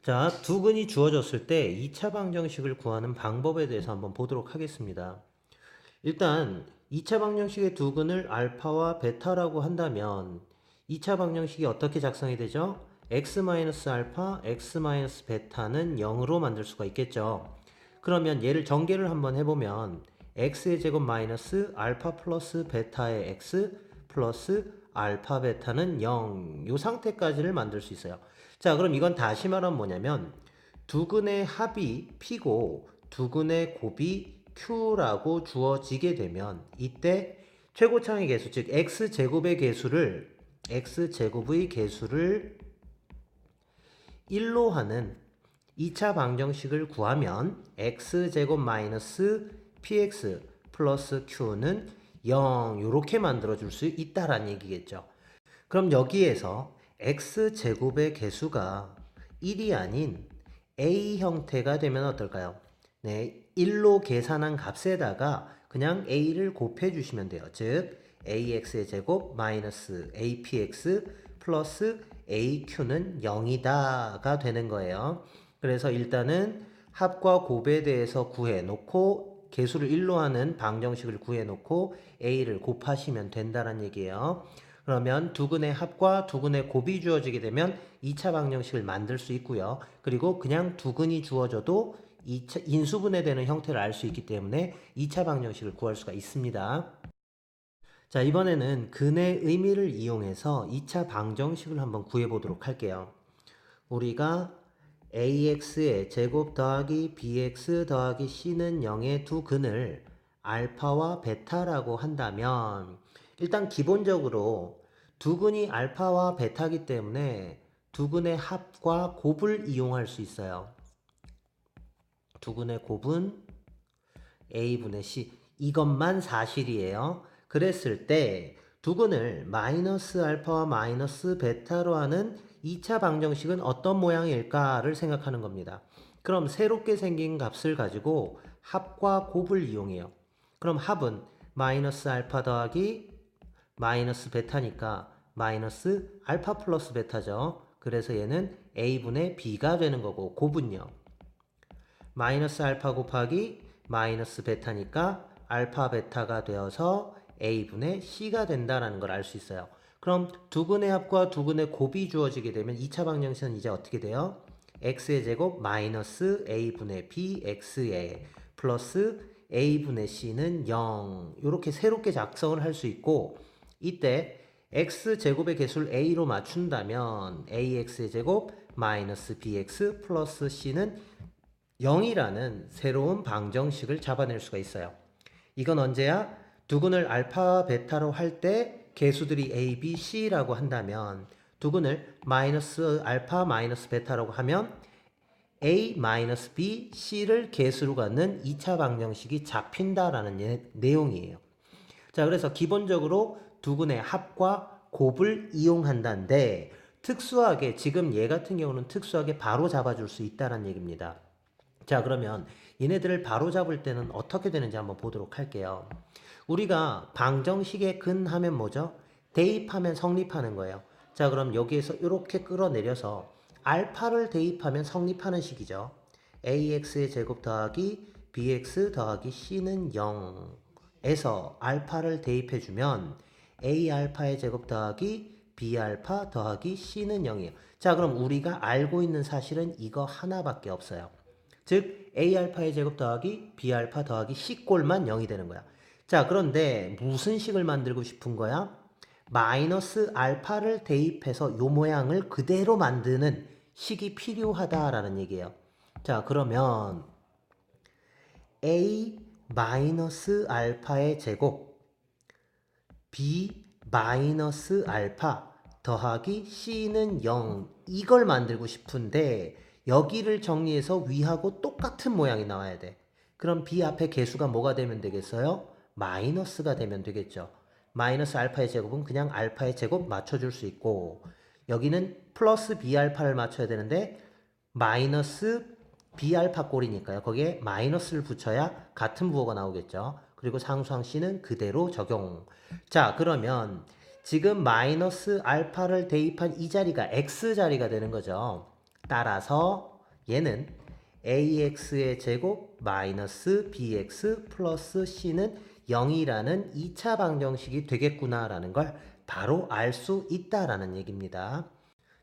자, 두근이 주어졌을 때 2차 방정식을 구하는 방법에 대해서 한번 보도록 하겠습니다. 일단 2차 방정식의 두근을 알파와 베타라고 한다면 2차 방정식이 어떻게 작성이 되죠? x-알파, x-베타는 0으로 만들 수가 있겠죠. 그러면 얘를 전개를 한번 해보면 x의 제곱 마이너스 알파 플러스 베타의 x 플러스 알파 베타는 0, 이 상태까지를 만들 수 있어요. 자, 그럼 이건 다시 말하면 뭐냐면 두근의 합이 p고 두근의 곱이 q라고 주어지게 되면 이때 최고차의 개수, 즉 x제곱의 개수를 1로 하는 2차 방정식을 구하면 x제곱 마이너스 px 플러스 q는 0 이렇게 만들어줄 수 있다라는 얘기겠죠. 그럼 여기에서 x제곱의 개수가 1이 아닌 a 형태가 되면 어떨까요? 네, 1로 계산한 값에다가 그냥 a를 곱해 주시면 돼요. 즉 ax의 제곱 마이너스 apx 플러스 aq는 0이다가 되는 거예요. 그래서 일단은 합과 곱에 대해서 구해 놓고 개수를 1로 하는 방정식을 구해 놓고 a를 곱하시면 된다는 얘기예요. 그러면 두근의 합과 두근의 곱이 주어지게 되면 2차 방정식을 만들 수 있고요. 그리고 그냥 두근이 주어져도 인수분해되는 형태를 알 수 있기 때문에 2차 방정식을 구할 수가 있습니다. 자, 이번에는 근의 의미를 이용해서 2차 방정식을 한번 구해보도록 할게요. 우리가 ax의 제곱 더하기 bx 더하기 c는 0의 두 근을 알파와 베타라고 한다면 일단 기본적으로 두 근이 알파와 베타기 때문에 두 근의 합과 곱을 이용할 수 있어요. 두 근의 곱은 a분의 c 이것만 사실이에요. 그랬을 때 두근을 마이너스 알파와 마이너스 베타로 하는 2차 방정식은 어떤 모양일까를 생각하는 겁니다. 그럼 새롭게 생긴 값을 가지고 합과 곱을 이용해요. 그럼 합은 마이너스 알파 더하기 마이너스 베타니까 마이너스 알파 플러스 베타죠. 그래서 얘는 a분의 b가 되는 거고 곱은요. 마이너스 알파 곱하기 마이너스 베타니까 알파 베타가 되어서 a분의 c가 된다는 걸 알 수 있어요. 그럼 두근의 합과 두근의 곱이 주어지게 되면 2차 방정식은 이제 어떻게 돼요? x의 제곱 마이너스 a분의 b x에 플러스 a분의 c는 0 이렇게 새롭게 작성을 할 수 있고 이때 x제곱의 개수를 a로 맞춘다면 ax의 제곱 마이너스 bx 플러스 c는 0이라는 새로운 방정식을 잡아낼 수가 있어요. 이건 언제야? 두근을 알파, 베타로 할 때 개수들이 A, B, C라고 한다면 두근을 마이너스 알파, 마이너스 베타라고 하면 A, 마이너스 B, C를 개수로 갖는 2차 방정식이 잡힌다라는 내용이에요. 자, 그래서 기본적으로 두근의 합과 곱을 이용한다는데 특수하게 지금 얘 같은 경우는 특수하게 바로 잡아줄 수 있다는 얘기입니다. 자, 그러면 얘네들을 바로 잡을 때는 어떻게 되는지 한번 보도록 할게요. 우리가 방정식의 근 하면 뭐죠? 대입하면 성립하는 거예요. 자, 그럼 여기에서 이렇게 끌어내려서 알파를 대입하면 성립하는 식이죠. ax의 제곱 더하기 bx 더하기 c는 0에서 알파를 대입해주면 a 알파의 제곱 더하기 b 알파 더하기 c는 0이에요. 자, 그럼 우리가 알고 있는 사실은 이거 하나밖에 없어요. 즉 A알파의 제곱 더하기 B알파 더하기 C꼴만 0이 되는 거야. 자, 그런데 무슨 식을 만들고 싶은 거야? 마이너스 알파를 대입해서 요 모양을 그대로 만드는 식이 필요하다라는 얘기예요. 자, 그러면 A 마이너스 알파의 제곱 B 마이너스 알파 더하기 C는 0 이걸 만들고 싶은데 여기를 정리해서 위하고 똑같은 모양이 나와야 돼. 그럼 B 앞에 개수가 뭐가 되면 되겠어요? 마이너스가 되면 되겠죠. 마이너스 알파의 제곱은 그냥 알파의 제곱 맞춰줄 수 있고 여기는 플러스 B알파를 맞춰야 되는데 마이너스 B알파 꼴이니까요. 거기에 마이너스를 붙여야 같은 부호가 나오겠죠. 그리고 상수항 C는 그대로 적용. 자, 그러면 지금 마이너스 알파를 대입한 이 자리가 X자리가 되는 거죠. 따라서 얘는 ax의 제곱 마이너스 bx 플러스 c는 0이라는 2차 방정식이 되겠구나라는 걸 바로 알 수 있다라는 얘기입니다.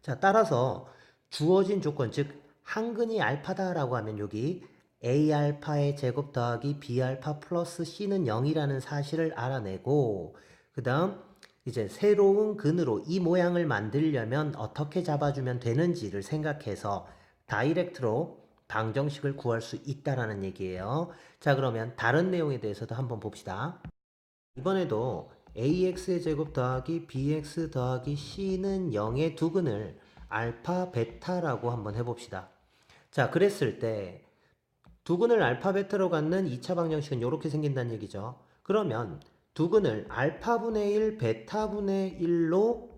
자, 따라서 주어진 조건, 즉 한근이 알파다라고 하면 여기 a 알파의 제곱 더하기 b 알파 플러스 c는 0이라는 사실을 알아내고, 그 다음 이제 새로운 근으로 이 모양을 만들려면 어떻게 잡아주면 되는지를 생각해서 다이렉트로 방정식을 구할 수 있다라는 얘기예요. 자, 그러면 다른 내용에 대해서도 한번 봅시다. 이번에도 ax의 제곱 더하기 bx 더하기 c는 0의 두근을 알파 베타라고 한번 해봅시다. 자, 그랬을 때 두근을 알파 베타로 갖는 2차 방정식은 이렇게 생긴다는 얘기죠. 그러면 두근을 알파분의 1 베타분의 1로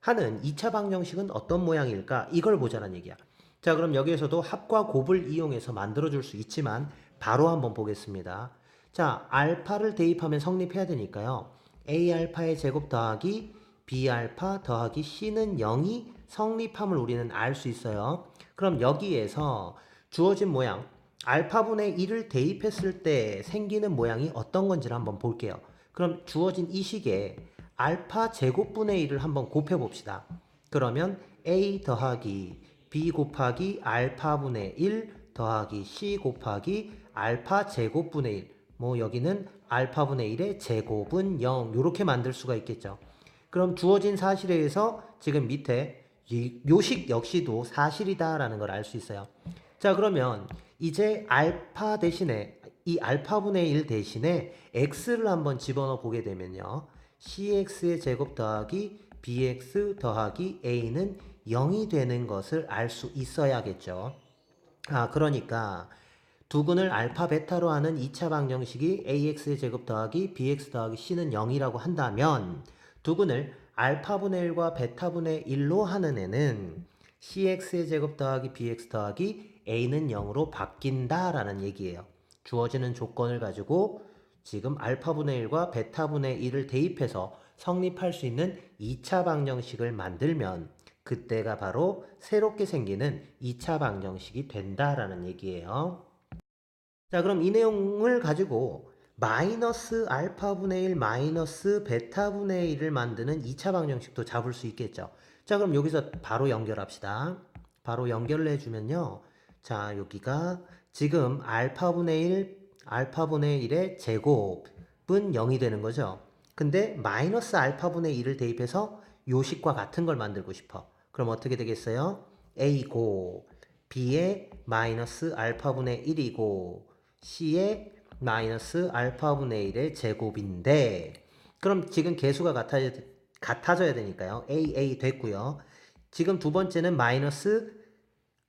하는 2차 방정식은 어떤 모양일까? 이걸 보자는 얘기야. 자, 그럼 여기에서도 합과 곱을 이용해서 만들어줄 수 있지만 바로 한번 보겠습니다. 자, 알파를 대입하면 성립해야 되니까요. a 알파의 제곱 더하기 b 알파 더하기 c는 0이 성립함을 우리는 알 수 있어요. 그럼 여기에서 주어진 모양 알파분의 1을 대입했을 때 생기는 모양이 어떤 건지를 한번 볼게요. 그럼 주어진 이 식에 알파 제곱분의 1을 한번 곱해봅시다. 그러면 a 더하기 b 곱하기 알파분의 1 더하기 c 곱하기 알파 제곱분의 1. 뭐 여기는 알파분의 1의 제곱은 0 이렇게 만들 수가 있겠죠. 그럼 주어진 사실에 의해서 지금 밑에 요식 역시도 사실이다라는 걸 알 수 있어요. 자, 그러면 이제 알파 대신에 이 알파분의 1 대신에 x를 한번 집어넣어 보게 되면요. cx의 제곱 더하기 bx 더하기 a는 0이 되는 것을 알 수 있어야겠죠. 아, 그러니까 두근을 알파 베타로 하는 2차 방정식이 ax의 제곱 더하기 bx 더하기 c는 0이라고 한다면 두근을 알파분의 1과 베타분의 1로 하는 애는 cx의 제곱 더하기 bx 더하기 a는 0으로 바뀐다라는 얘기예요. 주어지는 조건을 가지고 지금 알파분의 1과 베타분의 1을 대입해서 성립할 수 있는 2차 방정식을 만들면 그때가 바로 새롭게 생기는 2차 방정식이 된다라는 얘기예요. 자, 그럼 이 내용을 가지고 마이너스 알파분의 1 마이너스 베타분의 1을 만드는 2차 방정식도 잡을 수 있겠죠. 자, 그럼 여기서 바로 연결합시다. 바로 연결을 해주면요. 자, 여기가 지금 알파분의 1의 제곱은 0이 되는 거죠. 근데 마이너스 알파분의 1을 대입해서 요식과 같은 걸 만들고 싶어. 그럼 어떻게 되겠어요? a고 b의 마이너스 알파분의 1이고 c의 마이너스 알파분의 1의 제곱인데, 그럼 지금 개수가 같아져야 되니까요. a 됐고요. 지금 두 번째는 마이너스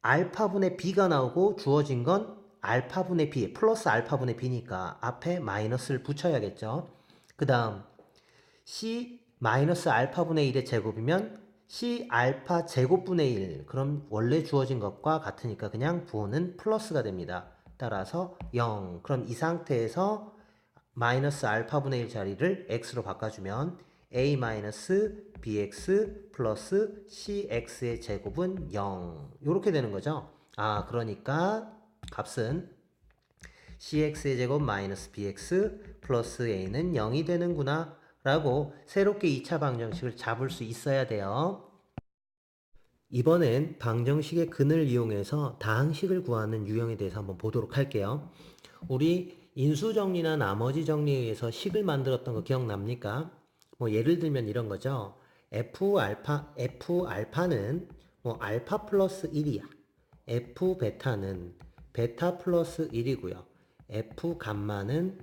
알파분의 b가 나오고 주어진 건 알파분의 b 플러스 알파분의 b니까 앞에 마이너스를 붙여야겠죠. 그 다음 c 마이너스 알파분의 1의 제곱이면 c 알파 제곱분의 1. 그럼 원래 주어진 것과 같으니까 그냥 부호는 플러스가 됩니다. 따라서 0. 그럼 이 상태에서 마이너스 알파분의 1 자리를 x로 바꿔주면 a 마이너스 bx 플러스 cx의 제곱은 0. 이렇게 되는 거죠. 아, 그러니까 값은 cx의 제곱 마이너스 bx 플러스 a는 0이 되는구나 라고 새롭게 2차 방정식을 잡을 수 있어야 돼요. 이번엔 방정식의 근을 이용해서 다항식을 구하는 유형에 대해서 한번 보도록 할게요. 우리 인수정리나 나머지 정리에 의해서 식을 만들었던 거 기억납니까? 뭐 예를 들면 이런 거죠. F알파는 뭐 알파 플러스 1이야. F베타는 베타 플러스 1이고요. F감마는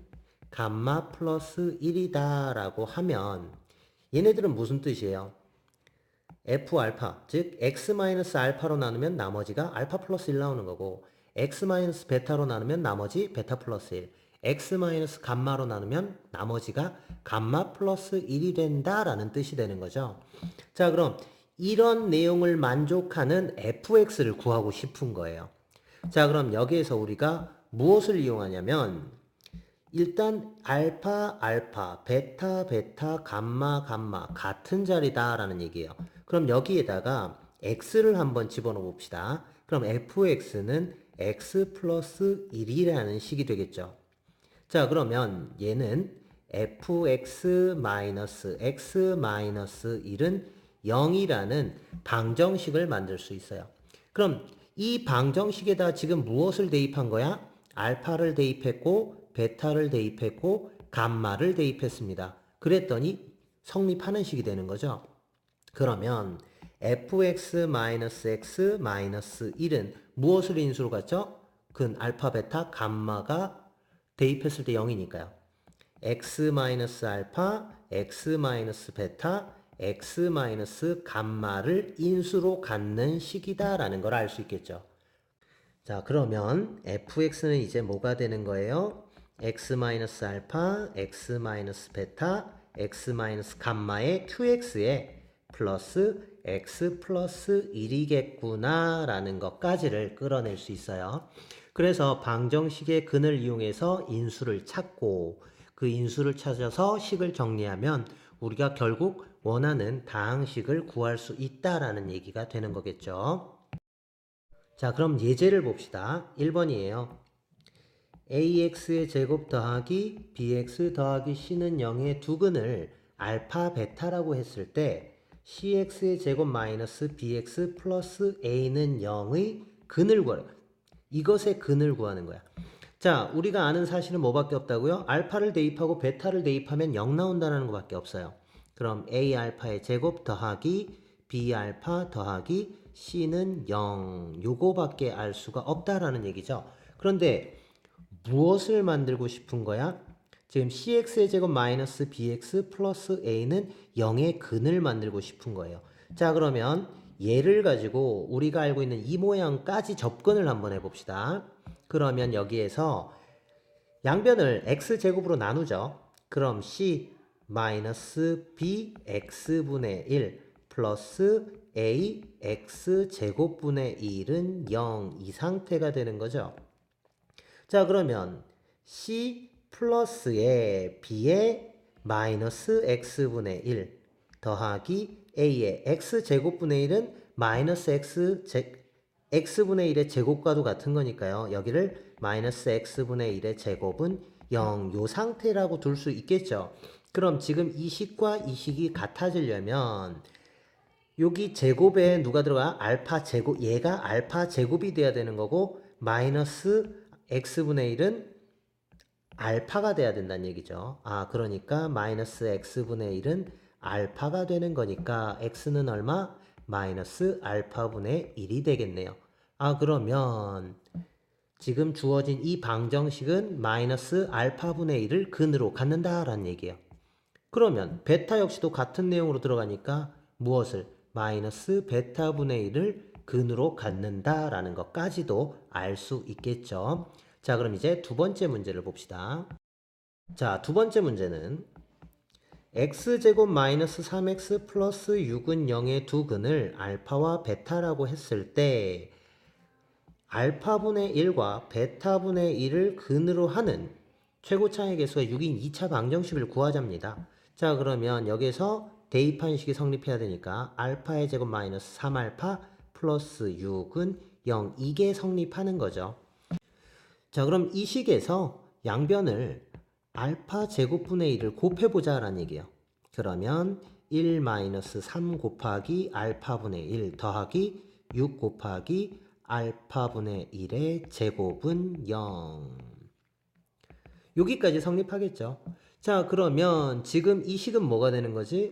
감마 플러스 1이다 라고 하면 얘네들은 무슨 뜻이에요? F알파, 즉 X-알파로 나누면 나머지가 알파 플러스 1 나오는 거고 X-베타로 나누면 나머지 베타 플러스 1, X-감마로 나누면 나머지가 감마 플러스 1이 된다라는 뜻이 되는 거죠. 자, 그럼 이런 내용을 만족하는 fx를 구하고 싶은 거예요. 자, 그럼 여기에서 우리가 무엇을 이용하냐면 일단 알파, 베타, 감마 같은 자리다라는 얘기예요. 그럼 여기에다가 x를 한번 집어넣어 봅시다. 그럼 fx는 x 플러스 1이라는 식이 되겠죠. 자, 그러면 얘는 fx 마이너스 x 마이너스 1은 0이라는 방정식을 만들 수 있어요. 그럼 이 방정식에다 지금 무엇을 대입한 거야? 알파를 대입했고, 베타를 대입했고, 감마를 대입했습니다. 그랬더니 성립하는 식이 되는 거죠. 그러면 fx-x-1은 무엇을 인수로 갖죠? 근 알파, 베타, 감마가 대입했을 때 0이니까요. x-알파, x-베타, x-감마를 인수로 갖는 식이다라는 걸 알 수 있겠죠. 자, 그러면 fx는 이제 뭐가 되는 거예요? x-알파, x-베타, x-감마의 qx에 플러스 x 플러스 1이겠구나 라는 것까지를 끌어낼 수 있어요. 그래서 방정식의 근을 이용해서 인수를 찾고 그 인수를 찾아서 식을 정리하면 우리가 결국 원하는 다항식을 구할 수 있다라는 얘기가 되는 거겠죠. 자, 그럼 예제를 봅시다. 1번이에요. ax의 제곱 더하기 bx 더하기 c는 0의 두 근을 알파 베타라고 했을 때 cx의 제곱 마이너스 bx 플러스 a는 0의 근을 구하라. 이것의 근을 구하는 거야. 자, 우리가 아는 사실은 뭐밖에 없다고요? 알파를 대입하고 베타를 대입하면 0 나온다는 것밖에 없어요. 그럼 a 알파의 제곱 더하기 b 알파 더하기 c는 0 요거밖에 알 수가 없다라는 얘기죠. 그런데 무엇을 만들고 싶은 거야? 지금 cx의 제곱 마이너스 bx 플러스 a는 0의 근을 만들고 싶은 거예요. 자, 그러면 얘를 가지고 우리가 알고 있는 이 모양까지 접근을 한번 해봅시다. 그러면 여기에서 양변을 x제곱으로 나누죠. 그럼 c 마이너스 b x분의 1 플러스 a x제곱분의 1은 0 이 상태가 되는 거죠. 자, 그러면 c 플러스에 b의 마이너스 x분의 1 더하기 a의 x제곱분의 1은 마이너스 x분의 1의 제곱과도 같은 거니까요. 여기를 마이너스 x분의 1의 제곱은 0 요 상태라고 둘 수 있겠죠. 그럼 지금 이 식과 이 식이 같아지려면 여기 제곱에 누가 들어가? 알파 제곱. 얘가 알파 제곱이 돼야 되는 거고 마이너스 x분의 1은 알파가 돼야 된다는 얘기죠. 아, 그러니까 마이너스 x분의 1은 알파가 되는 거니까 x는 얼마? 마이너스 알파분의 1이 되겠네요. 아, 그러면 지금 주어진 이 방정식은 마이너스 알파분의 1을 근으로 갖는다라는 얘기예요. 그러면 베타 역시도 같은 내용으로 들어가니까 무엇을? 마이너스 베타분의 1을 근으로 갖는다라는 것까지도 알 수 있겠죠. 자, 그럼 이제 두 번째 문제를 봅시다. 자, 두 번째 문제는 x제곱 마이너스 3x 플러스 6은 0의 두 근을 알파와 베타라고 했을 때 알파분의 1과 베타분의 1을 근으로 하는 최고차의 개수가 6인 2차 방정식을 구하자입니다. 자, 그러면 여기서 대입한 식이 성립해야 되니까 알파의 제곱 마이너스 3알파 플러스 6은 0 이게 성립하는 거죠. 자, 그럼 이 식에서 양변을 알파 제곱분의 1을 곱해보자 라는 얘기예요. 그러면 1-3 곱하기 알파분의 1 더하기 6 곱하기 알파분의 1의 제곱은 0. 여기까지 성립하겠죠. 자, 그러면 지금 이 식은 뭐가 되는 거지?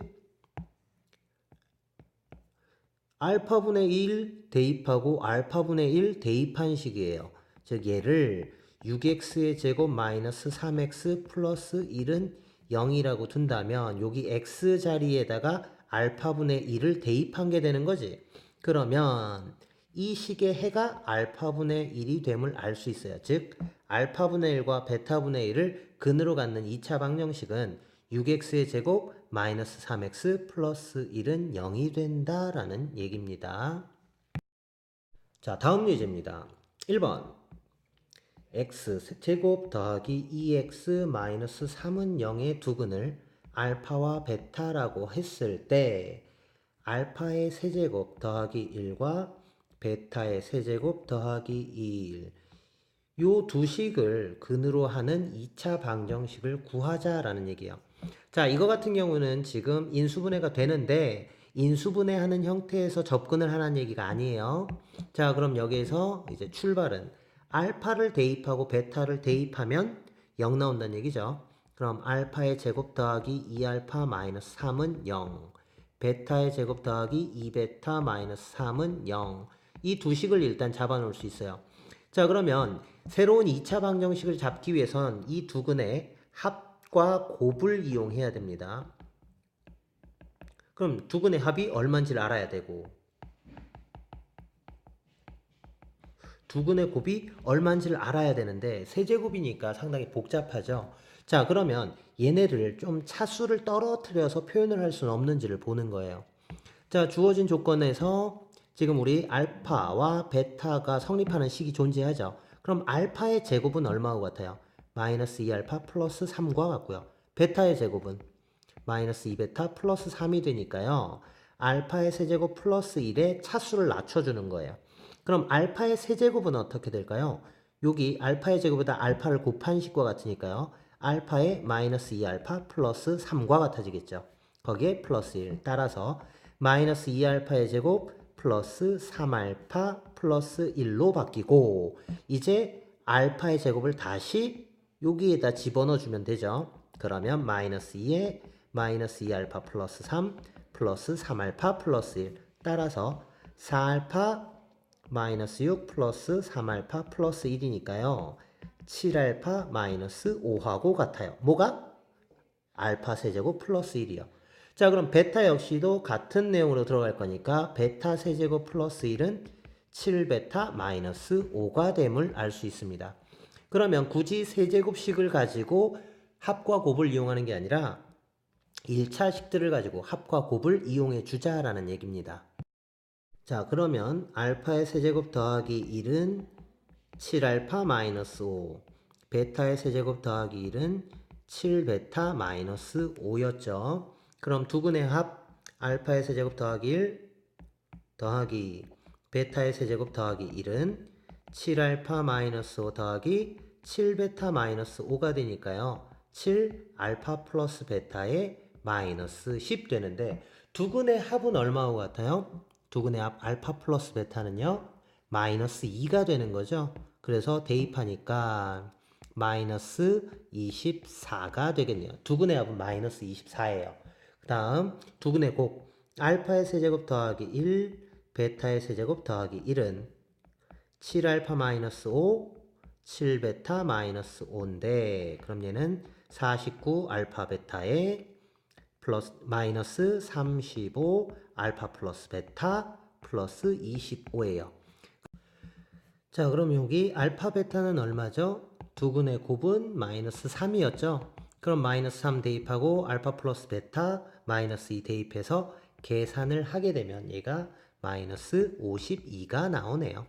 알파분의 1 대입하고 알파분의 1 대입한 식이에요. 즉 얘를 6x의 제곱 마이너스 3x 플러스 1은 0이라고 둔다면 여기 x 자리에다가 알파분의 1을 대입한 게 되는 거지. 그러면 이 식의 해가 알파분의 1이 됨을 알 수 있어요. 즉 알파분의 1과 베타분의 1을 근으로 갖는 2차 방정식은 6x의 제곱 마이너스 3x 플러스 1은 0이 된다라는 얘기입니다. 자, 다음 예제입니다. 1번 x제곱 더하기 2x 마이너스 3은 0의 두 근을 알파와 베타라고 했을 때 알파의 세제곱 더하기 1과 베타의 세제곱 더하기 2일 요 두 식을 근으로 하는 2차 방정식을 구하자라는 얘기예요. 자, 이거 같은 경우는 지금 인수분해가 되는데 인수분해하는 형태에서 접근을 하라는 얘기가 아니에요. 자, 그럼 여기에서 이제 출발은 알파를 대입하고 베타를 대입하면 0 나온다는 얘기죠. 그럼 알파의 제곱 더하기 2알파 마이너스 3은 0. 베타의 제곱 더하기 2베타 마이너스 3은 0. 이 두 식을 일단 잡아놓을 수 있어요. 자, 그러면 새로운 2차 방정식을 잡기 위해선 이 두 근의 합과 곱을 이용해야 됩니다. 그럼 두 근의 합이 얼마인지를 알아야 되고 두 근의 곱이 얼마인지를 알아야 되는데 세제곱이니까 상당히 복잡하죠. 자, 그러면 얘네를 좀 차수를 떨어뜨려서 표현을 할 수는 없는지를 보는 거예요. 자, 주어진 조건에서 지금 우리 알파와 베타가 성립하는 식이 존재하죠. 그럼 알파의 제곱은 얼마하고 같아요? 마이너스 2알파 플러스 3과 같고요. 베타의 제곱은 마이너스 2베타 플러스 3이 되니까요. 알파의 세제곱 플러스 1에 차수를 낮춰주는 거예요. 그럼 알파의 세제곱은 어떻게 될까요? 여기 알파의 제곱에다 알파를 곱한 식과 같으니까요. 알파의 마이너스 2알파 플러스 3과 같아지겠죠. 거기에 플러스 1 따라서 마이너스 2알파의 제곱 플러스 3알파 플러스 1로 바뀌고 이제 알파의 제곱을 다시 여기에다 집어넣어 주면 되죠. 그러면 마이너스 2에 마이너스 2알파 플러스 3 플러스 3알파 플러스 1 따라서 4알파 마이너스 6 플러스 3알파 플러스 1이니까요. 7알파 마이너스 5하고 같아요. 뭐가? 알파 세제곱 플러스 1이요. 자, 그럼 베타 역시도 같은 내용으로 들어갈 거니까 베타 세제곱 플러스 1은 7베타 마이너스 5가 됨을 알 수 있습니다. 그러면 굳이 세제곱식을 가지고 합과 곱을 이용하는 게 아니라 1차 식들을 가지고 합과 곱을 이용해 주자라는 얘기입니다. 자, 그러면 알파의 세제곱 더하기 1은 7알파 마이너스 5, 베타의 세제곱 더하기 1은 7베타 마이너스 5였죠. 그럼 두 근의 합 알파의 세제곱 더하기 1 더하기 베타의 세제곱 더하기 1은 7알파 마이너스 5 더하기 7베타 마이너스 5가 되니까요. 7알파 플러스 베타의 마이너스 10 되는데 두 근의 합은 얼마하고 같아요? 두 근의 합 알파 플러스 베타는요. 마이너스 2가 되는 거죠. 그래서 대입하니까 마이너스 24가 되겠네요. 두 근의 합은 마이너스 24예요. 그 다음 두 근의 곱 알파의 세제곱 더하기 1 베타의 세제곱 더하기 1은 7알파 마이너스 5 7베타 마이너스 5인데 그럼 얘는 49 알파 베타에 플러스 마이너스 35 알파 플러스 베타 플러스 25예요. 자, 그럼 여기 알파 베타는 얼마죠? 두 근의 곱은 마이너스 3이었죠. 그럼 마이너스 3 대입하고 알파 플러스 베타 마이너스 2 대입해서 계산을 하게 되면 얘가 마이너스 52가 나오네요.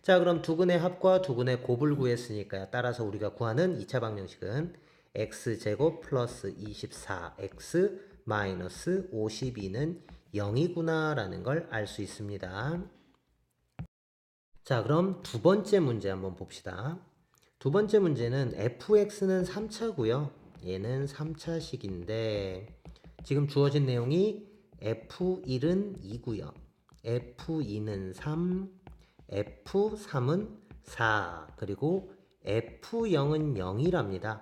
자, 그럼 두 근의 합과 두 근의 곱을 구했으니까요. 따라서 우리가 구하는 2차 방정식은 x제곱 플러스 24x 마이너스 52는 0이구나 라는 걸 알 수 있습니다. 자, 그럼 두 번째 문제 한번 봅시다. 두 번째 문제는 fx는 3차고요. 얘는 3차식인데 지금 주어진 내용이 f1은 2고요. f2는 3, f3은 4, 그리고 f0은 0이랍니다.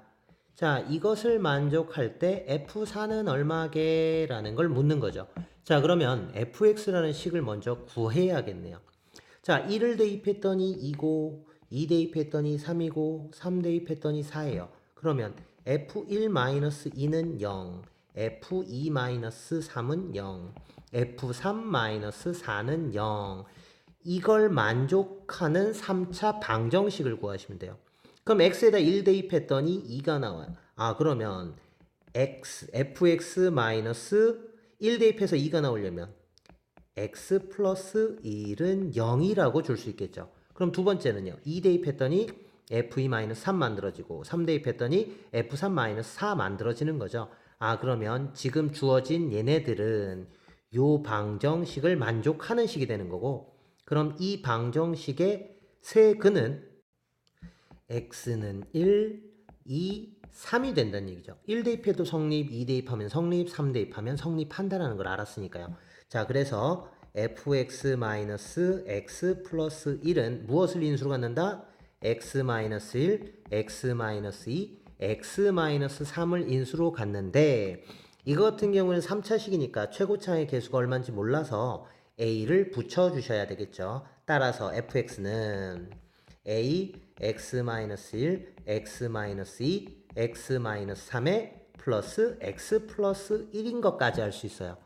자, 이것을 만족할 때 f4는 얼마게? 라는 걸 묻는 거죠. 자, 그러면 fx라는 식을 먼저 구해야겠네요. 자, 1을 대입했더니 2고 2 대입했더니 3이고 3 대입했더니 4예요. 그러면 f1-2는 0, f2-3은 0, f3-4는 0. 이걸 만족하는 3차 방정식을 구하시면 돼요. 그럼 x에다 1 대입했더니 2가 나와요. 아, 그러면 fx-1 대입해서 2가 나오려면 x 플러스 1은 0이라고 줄 수 있겠죠. 그럼 두 번째는요. 2 대입했더니 f2-3 만들어지고 3 대입했더니 f3-4 만들어지는 거죠. 아, 그러면 지금 주어진 얘네들은 요 방정식을 만족하는 식이 되는 거고, 그럼 이 방정식의 세 근은 x는 1, 2, 3이 된다는 얘기죠. 1 대입해도 성립, 2 대입하면 성립, 3 대입하면 성립한다는 걸 알았으니까요. 자, 그래서 fx-x 플러스 1은 무엇을 인수로 갖는다? x-1, x-2, x-3을 인수로 갖는데, 이거 같은 경우는 3차식이니까 최고차의 개수가 얼마인지 몰라서 a를 붙여주셔야 되겠죠. 따라서 fx는 a x-1, x-2, x-3의 플러스 x 플러스 1인 것까지 알 수 있어요.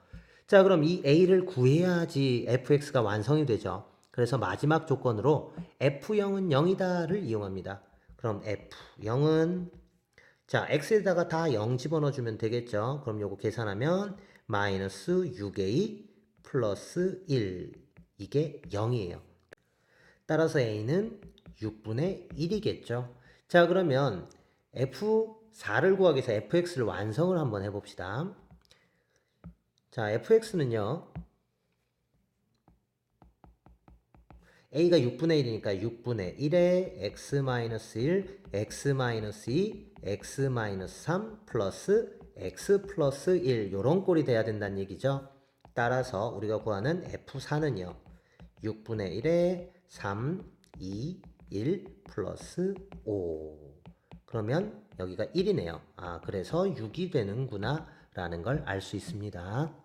자, 그럼 이 a를 구해야지 fx가 완성이 되죠. 그래서 마지막 조건으로 f0은 0이다를 이용합니다. 그럼 f0은 자, x에다가 다 0 집어넣어주면 되겠죠. 그럼 요거 계산하면 마이너스 6a 플러스 1 이게 0이에요. 따라서 a는 6분의 1이겠죠. 자, 그러면 f4를 구하기 위해서 fx를 완성을 한번 해봅시다. 자, fx는요. a가 6분의 1이니까 6분의 1에 x-1, x-2, x-3 플러스 x 플러스 1 요런 꼴이 돼야 된다는 얘기죠. 따라서 우리가 구하는 f4는요. 6분의 1에 3, 2, 1 플러스 5 그러면 여기가 1이네요. 아, 그래서 6이 되는구나 라는 걸 알 수 있습니다.